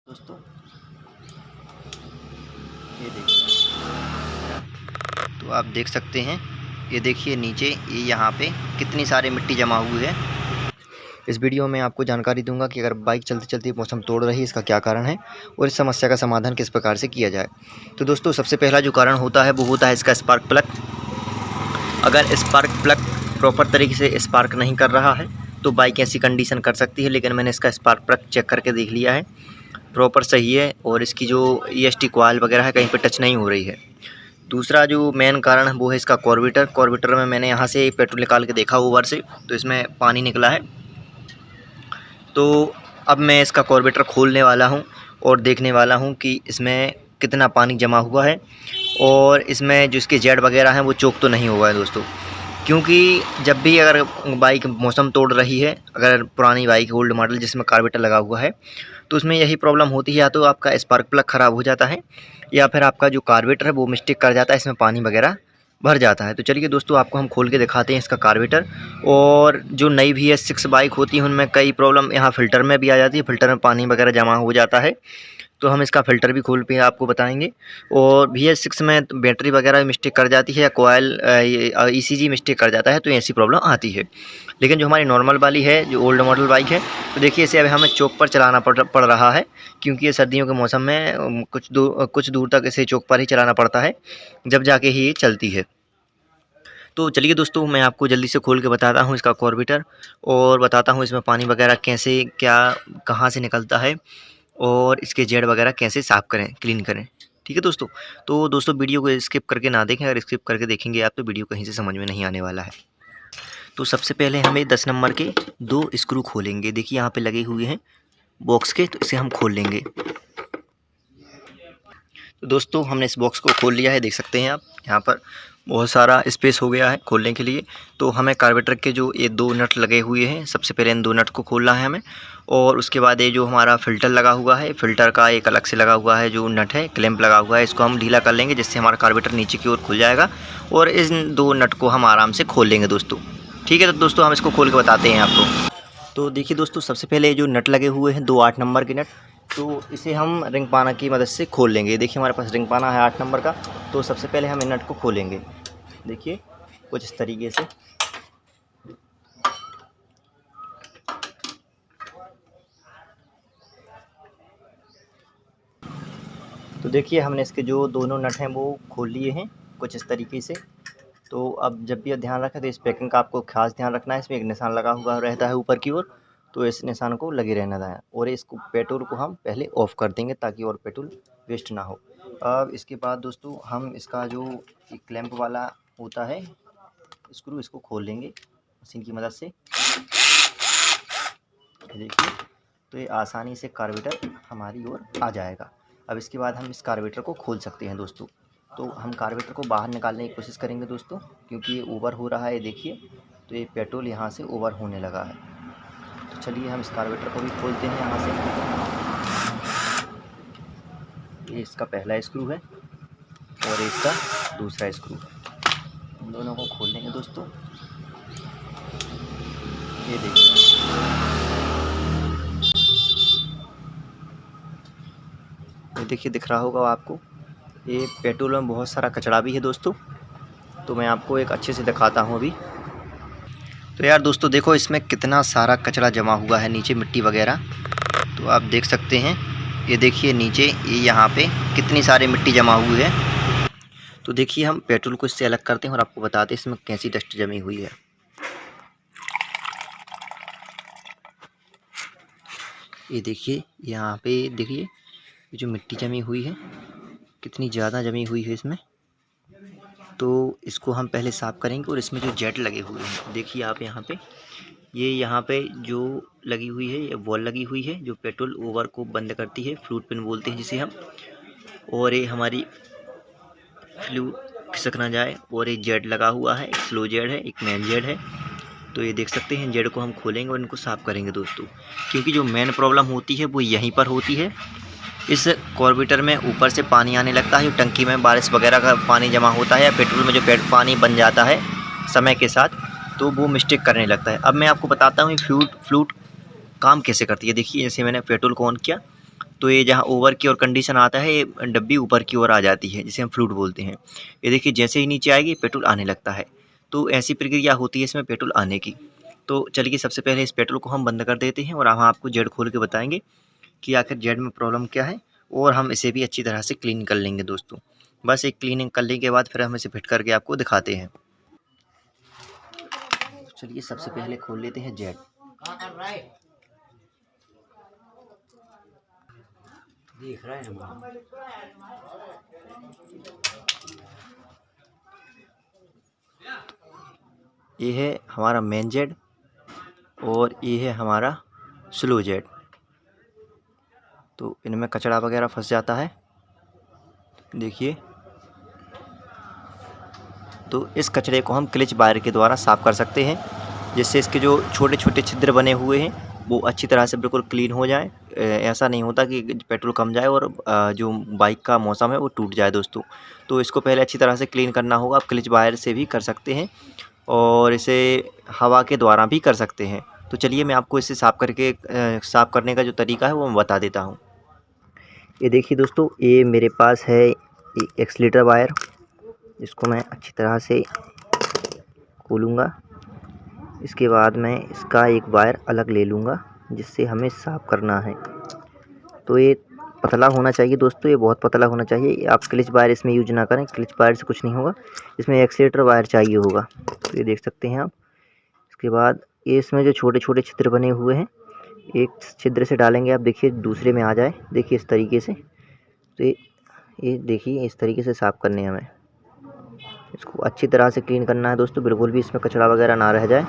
दोस्तों ये देखिए, तो आप देख सकते हैं, ये देखिए नीचे ये यहाँ पे कितनी सारी मिट्टी जमा हुई है। इस वीडियो में आपको जानकारी दूंगा कि अगर बाइक चलते चलते मौसम तोड़ रही है इसका क्या कारण है और इस समस्या का समाधान किस प्रकार से किया जाए। तो दोस्तों सबसे पहला जो कारण होता है वो होता है इसका स्पार्क प्लग। अगर स्पार्क प्लग प्रॉपर तरीके से स्पार्क नहीं कर रहा है तो बाइक ऐसी कंडीशन कर सकती है, लेकिन मैंने इसका स्पार्क प्लग चेक करके देख लिया है, प्रॉपर सही है और इसकी जो EST कॉइल वगैरह है कहीं पे टच नहीं हो रही है। दूसरा जो मेन कारण है वो है इसका कार्बोरेटर में मैंने यहाँ से पेट्रोल निकाल के देखा ओवर से, तो इसमें पानी निकला है। तो अब मैं इसका कार्बोरेटर खोलने वाला हूँ और देखने वाला हूँ कि इसमें कितना पानी जमा हुआ है और इसमें जो इसके जेड वगैरह हैं वो चोक तो नहीं हुआ है दोस्तों। क्योंकि जब भी अगर बाइक मौसम तोड़ रही है, अगर पुरानी बाइक ओल्ड मॉडल जिसमें कार्बोरेटर लगा हुआ है, तो उसमें यही प्रॉब्लम होती है, या तो आपका स्पार्क प्लग ख़राब हो जाता है या फिर आपका जो कार्बोरेटर है वो मिस्टेक कर जाता है, इसमें पानी वगैरह भर जाता है। तो चलिए दोस्तों आपको हम खोल के दिखाते हैं इसका कार्बोरेटर। और जो नई VS6 बाइक होती है उनमें कई प्रॉब्लम यहाँ फ़िल्टर में भी आ जाती है, फ़िल्टर में पानी वगैरह जमा हो जाता है, तो हम इसका फ़िल्टर भी खोल के आपको बताएंगे। और VS6 में बैटरी वगैरह मिस्टेक कर जाती है या कोयल ECG मिस्टेक कर जाता है, तो ऐसी प्रॉब्लम आती है। लेकिन जो हमारी नॉर्मल वाली है, जो ओल्ड मॉडल बाइक है, तो देखिए इसे अभी हमें चौक पर चलाना पड़ रहा है, क्योंकि ये सर्दियों के मौसम में कुछ दूर तक इसे चौक पर ही चलाना पड़ता है, जब जाके ही ये चलती है। तो चलिए दोस्तों मैं आपको जल्दी से खोल के बताता हूँ इसका कार्बोरेटर और बताता हूँ इसमें पानी वगैरह कैसे क्या कहाँ से निकलता है और इसके जेड वगैरह कैसे साफ़ करें, क्लीन करें। ठीक है दोस्तों। तो दोस्तों वीडियो को स्किप करके ना देखें, अगर स्किप करके देखेंगे आप तो वीडियो कहीं से समझ में नहीं आने वाला है। तो सबसे पहले हमें 10 नंबर के 2 स्क्रू खोलेंगे। देखिए यहाँ पे लगे हुए हैं बॉक्स के, तो इसे हम खोल लेंगे। तो दोस्तों हमने इस बॉक्स को खोल लिया है, देख सकते हैं आप यहाँ पर बहुत सारा स्पेस हो गया है खोलने के लिए। तो हमें कार्बोरेटर के जो ये 2 नट लगे हुए हैं, सबसे पहले इन 2 नट को खोलना है हमें। और उसके बाद ये जो हमारा फ़िल्टर लगा हुआ है, फ़िल्टर का एक अलग से लगा हुआ है जो नट है, क्लैंप लगा हुआ है, इसको हम ढीला कर लेंगे जिससे हमारा कार्बोरेटर नीचे की ओर खुल जाएगा और इन 2 नट को हम आराम से खोल लेंगे दोस्तों। ठीक है, तो दोस्तों हम इसको खोल के बताते हैं आपको। तो देखिए दोस्तों सबसे पहले जो नट लगे हुए हैं 2 8 नंबर के नट, तो इसे हम रिंग पाना की मदद से खोल लेंगे। देखिए हमारे पास रिंग पाना है 8 नंबर का, तो सबसे पहले हम इन नट को खोलेंगे। देखिए कुछ इस तरीके से। तो देखिए हमने इसके जो दोनों नट हैं वो खोल लिए हैं कुछ इस तरीके से। तो अब जब भी ध्यान रखें तो इस पैकिंग का आपको खास ध्यान रखना है, इसमें एक निशान लगा हुआ रहता है ऊपर की ओर, तो इस निशान को लगे रहना है। और इसको पेट्रोल को हम पहले ऑफ़ कर देंगे ताकि और पेट्रोल वेस्ट ना हो। अब इसके बाद दोस्तों हम इसका जो क्लैंप वाला होता है स्क्रू, इसको खोल लेंगे मशीन की मदद से। देखिए तो ये आसानी से कार्बोरेटर हमारी ओर आ जाएगा। अब इसके बाद हम इस कार्बोरेटर को खोल सकते हैं दोस्तों। तो हम कार्बोरेटर को बाहर निकालने की कोशिश करेंगे दोस्तों, क्योंकि ये ओवर हो रहा है। देखिए तो ये पेट्रोल यहाँ से ओवर होने लगा है। तो चलिए हम इस कार्बोरेटर को भी खोलते हैं यहाँ से। ये इसका पहला स्क्रू है और इसका दूसरा स्क्रू, इन दोनों को खोल लेंगे दोस्तों। ये देखिए देखिए दिख रहा होगा आपको, ये पेट्रोल में बहुत सारा कचरा भी है दोस्तों। तो मैं आपको एक अच्छे से दिखाता हूँ अभी। तो यार दोस्तों देखो इसमें कितना सारा कचरा जमा हुआ है नीचे, मिट्टी वगैरह, तो आप देख सकते हैं। ये देखिए नीचे ये यहाँ पे कितनी सारी मिट्टी जमा हुई है। तो देखिए हम पेट्रोल को इससे अलग करते हैं और आपको बताते हैं इसमें कैसी डस्ट जमी हुई है। ये देखिए यहाँ पे देखिए ये जो मिट्टी जमी हुई है कितनी ज़्यादा जमी हुई है इसमें। तो इसको हम पहले साफ़ करेंगे। और इसमें जो जेट लगे हुए हैं देखिए आप यहाँ पे, ये यहाँ पे जो लगी हुई है ये वॉल लगी हुई है जो पेट्रोल ओवर को बंद करती है, फ्लूट पिन बोलते हैं जिसे हम। और ये हमारी फ्लू खिसक ना जाए। और एक जेड लगा हुआ है, एक स्लो जेड है, एक मेन जेड है। तो ये देख सकते हैं जेड को हम खोलेंगे और इनको साफ़ करेंगे दोस्तों, क्योंकि जो मेन प्रॉब्लम होती है वो यहीं पर होती है। इस कार्बोरेटर में ऊपर से पानी आने लगता है, टंकी में बारिश वगैरह का पानी जमा होता है या पेट्रोल में जो पानी बन जाता है समय के साथ, तो वो मिस्टेक करने लगता है। अब मैं आपको बताता हूँ फ्लूट काम कैसे करती है। देखिए जैसे मैंने पेट्रोल को ऑन किया तो ये जहाँ ओवर की ओर कंडीशन आता है, ये डब्बी ऊपर की ओर आ जाती है, जिसे हम फ्लूइड बोलते हैं। ये देखिए जैसे ही नीचे आएगी पेट्रोल आने लगता है। तो ऐसी प्रक्रिया होती है इसमें पेट्रोल आने की। तो चलिए सबसे पहले इस पेट्रोल को हम बंद कर देते हैं और हम आपको जेड खोल के बताएंगे कि आखिर जेड में प्रॉब्लम क्या है, और हम इसे भी अच्छी तरह से क्लीन कर लेंगे दोस्तों। बस एक क्लीनिंग करने के बाद फिर हम इसे फिट करके आपको दिखाते हैं। चलिए सबसे पहले खोल लेते हैं जेड। दिख रहा है ये है हमारा मेन जेड और ये है हमारा स्लो जेड। तो इनमें कचरा वगैरह फंस जाता है, देखिए। तो इस कचरे को हम क्लिच वायर के द्वारा साफ़ कर सकते हैं, जिससे इसके जो छोटे छोटे छिद्र बने हुए हैं वो अच्छी तरह से बिल्कुल क्लीन हो जाए। ऐसा नहीं होता कि पेट्रोल कम जाए और जो बाइक का मौसम है वो टूट जाए दोस्तों। तो इसको पहले अच्छी तरह से क्लीन करना होगा। आप क्लिच वायर से भी कर सकते हैं और इसे हवा के द्वारा भी कर सकते हैं। तो चलिए मैं आपको इसे साफ़ करने का जो तरीका है वो मैं बता देता हूँ। ये देखिए दोस्तों, ये मेरे पास है एक्सीलेटर वायर, इसको मैं अच्छी तरह से खोलूँगा। इसके बाद मैं इसका एक वायर अलग ले लूँगा, जिससे हमें साफ़ करना है। तो ये पतला होना चाहिए दोस्तों, ये बहुत पतला होना चाहिए। आप क्लिच वायर इसमें यूज ना करें, क्लिच वायर से कुछ नहीं होगा, इसमें एक्सीलेटर वायर चाहिए होगा। तो ये देख सकते हैं आप। इसके बाद ये इसमें जो छोटे छोटे छिद्र बने हुए हैं, एक छिद्र से डालेंगे आप, देखिए दूसरे में आ जाए, देखिए इस तरीके से। तो ये देखिए इस तरीके से साफ़ करने हैं हमें। इसको अच्छी तरह से क्लीन करना है दोस्तों, बिल्कुल भी इसमें कचरा वगैरह ना रह जाए।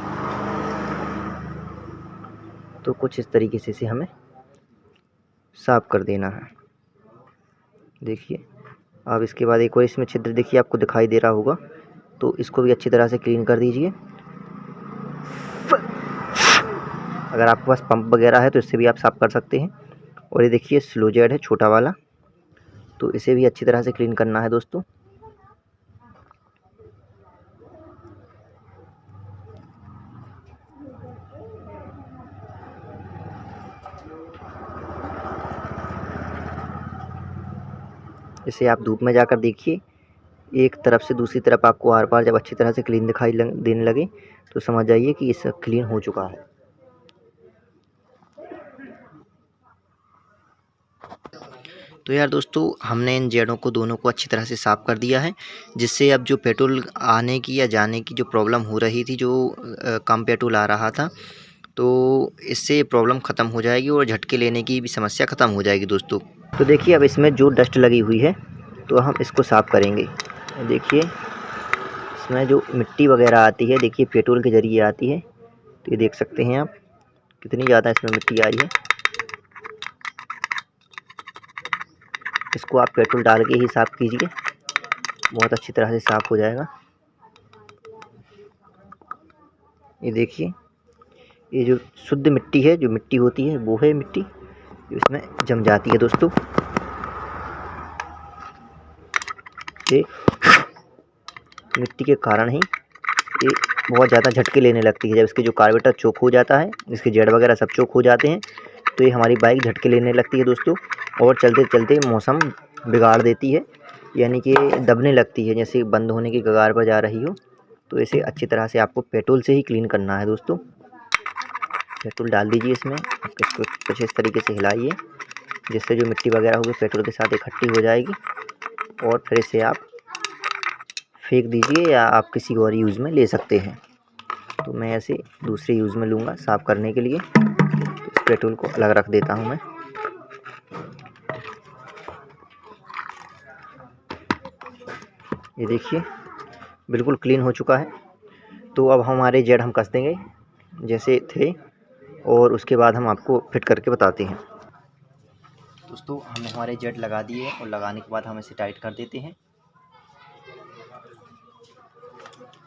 तो कुछ इस तरीके से इसे हमें साफ़ कर देना है, देखिए। अब इसके बाद एक और इसमें छिद्र देखिए आपको दिखाई दे रहा होगा, तो इसको भी अच्छी तरह से क्लीन कर दीजिए। अगर आपके पास पंप वगैरह है तो इससे भी आप साफ़ कर सकते हैं। और ये देखिए स्लो जेड है छोटा वाला, तो इसे भी अच्छी तरह से क्लीन करना है दोस्तों। इसे आप धूप में जाकर देखिए, एक तरफ से दूसरी तरफ आपको आर पार जब अच्छी तरह से क्लीन दिखाई देने लगे तो समझ जाइए कि इस क्लीन हो चुका है। तो यार दोस्तों, हमने इन जेडों को दोनों को अच्छी तरह से साफ़ कर दिया है, जिससे अब जो पेट्रोल आने की या जाने की जो प्रॉब्लम हो रही थी, जो कम पेट्रोल आ रहा था, तो इससे प्रॉब्लम ख़त्म हो जाएगी और झटके लेने की भी समस्या ख़त्म हो जाएगी दोस्तों। तो देखिए अब इसमें जो डस्ट लगी हुई है तो हम इसको साफ़ करेंगे। देखिए इसमें जो मिट्टी वगैरह आती है, देखिए पेट्रोल के ज़रिए आती है। तो ये देख सकते हैं आप कितनी ज़्यादा इसमें मिट्टी आई है। इसको आप पेट्रोल डाल के ही साफ़ कीजिए, बहुत अच्छी तरह से साफ़ हो जाएगा। ये देखिए ये जो शुद्ध मिट्टी है, जो मिट्टी होती है वो है मिट्टी जो इसमें जम जाती है दोस्तों। ये मिट्टी के कारण ही ये बहुत ज़्यादा झटके लेने लगती है। जब इसके जो कार्बोरेटर चोक हो जाता है, इसके जेड वगैरह सब चोक हो जाते हैं, तो ये हमारी बाइक झटके लेने लगती है दोस्तों, और चलते चलते मौसम बिगाड़ देती है, यानी कि दबने लगती है, जैसे बंद होने की कगार पर जा रही हो। तो इसे अच्छी तरह से आपको पेट्रोल से ही क्लीन करना है दोस्तों। पेट्रोल डाल दीजिए इसमें, इसको कुछ इस तरीके से हिलाइए, जिससे जो मिट्टी वगैरह होगी पेट्रोल के साथ इकट्ठी हो जाएगी, और फिर इसे आप फेंक दीजिए या आप किसी और यूज़ में ले सकते हैं। तो मैं ऐसे दूसरे यूज़ में लूँगा साफ़ करने के लिए। तो इस पेट्रोल को अलग रख देता हूँ मैं। ये देखिए बिल्कुल क्लीन हो चुका है। तो अब हमारे जेड हम कस देंगे जैसे थे, और उसके बाद हम आपको फिट करके बताते हैं। दोस्तों हमने हमारे जेड लगा दिए और लगाने के बाद हम इसे टाइट कर देते हैं।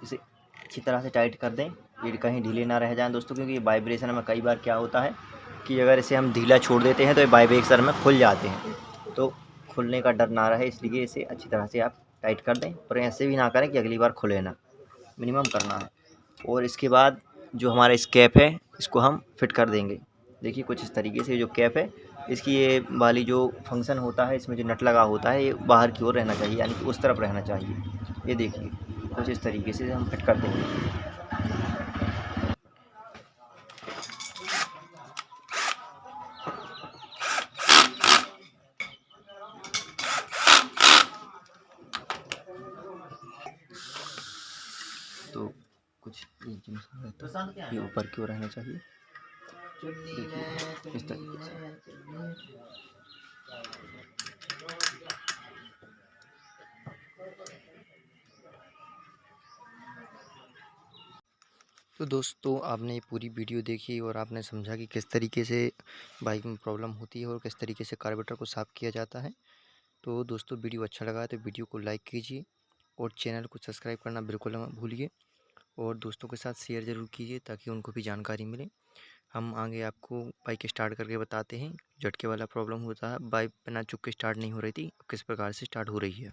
इसे अच्छी तरह से टाइट कर दें, ये कहीं ढीले ना रह जाएं दोस्तों, क्योंकि वाइब्रेशन में कई बार क्या होता है कि अगर इसे हम ढीला छोड़ देते हैं तो ये वाइब्रेशन में खुल जाते हैं। तो खुलने का डर ना रहे, इसलिए इसे अच्छी तरह से आप टाइट कर दें, पर ऐसे भी ना करें कि अगली बार खुले ना, मिनिमम करना है। और इसके बाद जो हमारा इस कैप है इसको हम फिट कर देंगे। देखिए कुछ इस तरीके से जो कैप है इसकी ये वाली जो फंक्शन होता है, इसमें जो नट लगा होता है, ये बाहर की ओर रहना चाहिए, यानी कि उस तरफ रहना चाहिए। ये देखिए कुछ इस तरीके से हम फिट करते हैं। तो कुछ ये ऊपर की ओर रहना चाहिए, देखिए इस तरीके से। तो दोस्तों आपने ये पूरी वीडियो देखी और आपने समझा कि किस तरीके से बाइक में प्रॉब्लम होती है और किस तरीके से कार्बोरेटर को साफ़ किया जाता है। तो दोस्तों वीडियो अच्छा लगा तो वीडियो को लाइक कीजिए और चैनल को सब्सक्राइब करना बिल्कुल मत भूलिए और दोस्तों के साथ शेयर ज़रूर कीजिए ताकि उनको भी जानकारी मिले। हम आगे आपको बाइक स्टार्ट करके बताते हैं। झटके वाला प्रॉब्लम होता है, बाइक बिना चुप के स्टार्ट नहीं हो रही थी, किस प्रकार से स्टार्ट हो रही है।